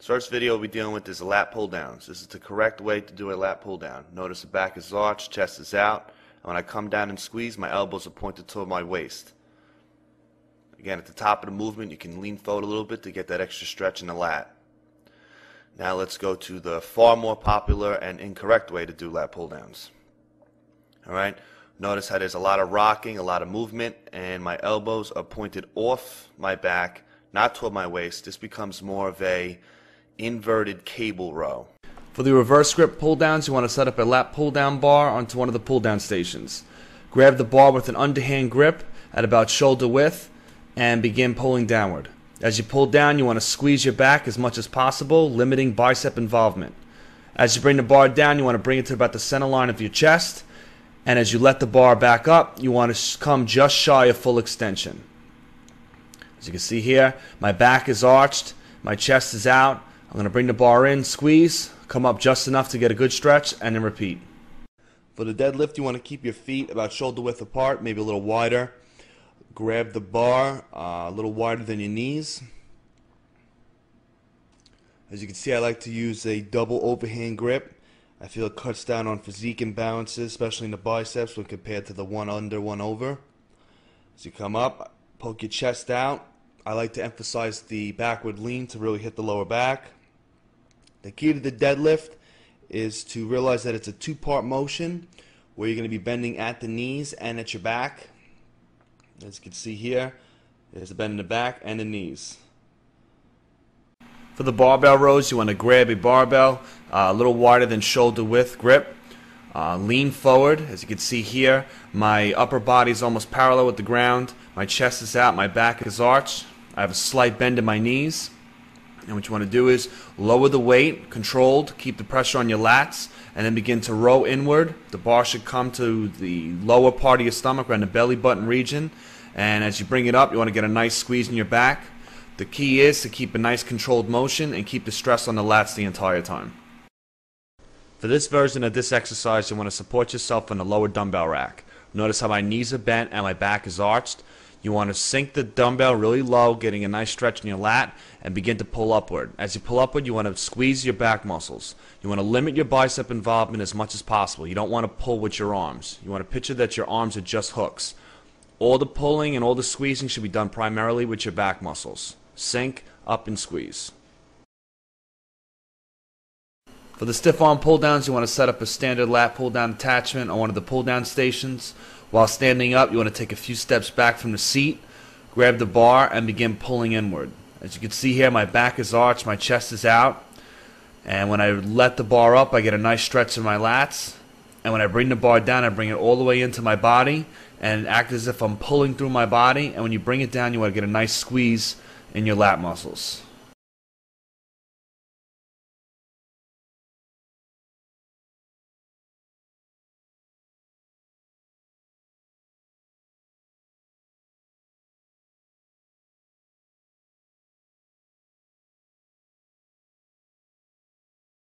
First video we'll be dealing with is lat pull downs. This is the correct way to do a lat pull down. Notice the back is arched, chest is out, and when I come down and squeeze, my elbows are pointed toward my waist. Again, at the top of the movement, you can lean forward a little bit to get that extra stretch in the lat. Now let's go to the far more popular and incorrect way to do lat pull downs. Alright, notice how there's a lot of rocking, a lot of movement, and my elbows are pointed off my back, not toward my waist. This becomes more of a inverted cable row. For the reverse grip pull downs, you want to set up a lat pull down bar onto one of the pull down stations. Grab the bar with an underhand grip at about shoulder width and begin pulling downward. As you pull down, you want to squeeze your back as much as possible, limiting bicep involvement. As you bring the bar down, you want to bring it to about the center line of your chest, and as you let the bar back up, you want to come just shy of full extension. As you can see here, my back is arched, my chest is out. I'm going to bring the bar in, squeeze, come up just enough to get a good stretch, and then repeat. For the deadlift, you want to keep your feet about shoulder width apart, maybe a little wider. Grab the bar a little wider than your knees. As you can see, I like to use a double overhand grip. I feel it cuts down on physique imbalances, especially in the biceps when compared to the one under, one over. As you come up, poke your chest out. I like to emphasize the backward lean to really hit the lower back. The key to the deadlift is to realize that it's a two-part motion where you're going to be bending at the knees and at your back. As you can see here, there's a bend in the back and the knees. For the barbell rows, you want to grab a barbell a little wider than shoulder width grip. Lean forward. As you can see here, my upper body is almost parallel with the ground. My chest is out, my back is arched. I have a slight bend in my knees. And what you want to do is lower the weight, controlled, keep the pressure on your lats, and then begin to row inward. The bar should come to the lower part of your stomach, around the belly button region. And as you bring it up, you want to get a nice squeeze in your back. The key is to keep a nice controlled motion and keep the stress on the lats the entire time. For this version of this exercise, you want to support yourself on the lower dumbbell rack. Notice how my knees are bent and my back is arched. You want to sink the dumbbell really low, getting a nice stretch in your lat, and begin to pull upward. As you pull upward, you want to squeeze your back muscles. You want to limit your bicep involvement as much as possible. You don't want to pull with your arms. You want to picture that your arms are just hooks. All the pulling and all the squeezing should be done primarily with your back muscles. Sink, up, and squeeze. For the stiff arm pull downs, you want to set up a standard lat pull down attachment on one of the pull down stations. While standing up, you want to take a few steps back from the seat, grab the bar, and begin pulling inward. As you can see here, my back is arched, my chest is out, and when I let the bar up, I get a nice stretch in my lats, and when I bring the bar down, I bring it all the way into my body and act as if I'm pulling through my body, and when you bring it down, you want to get a nice squeeze in your lat muscles.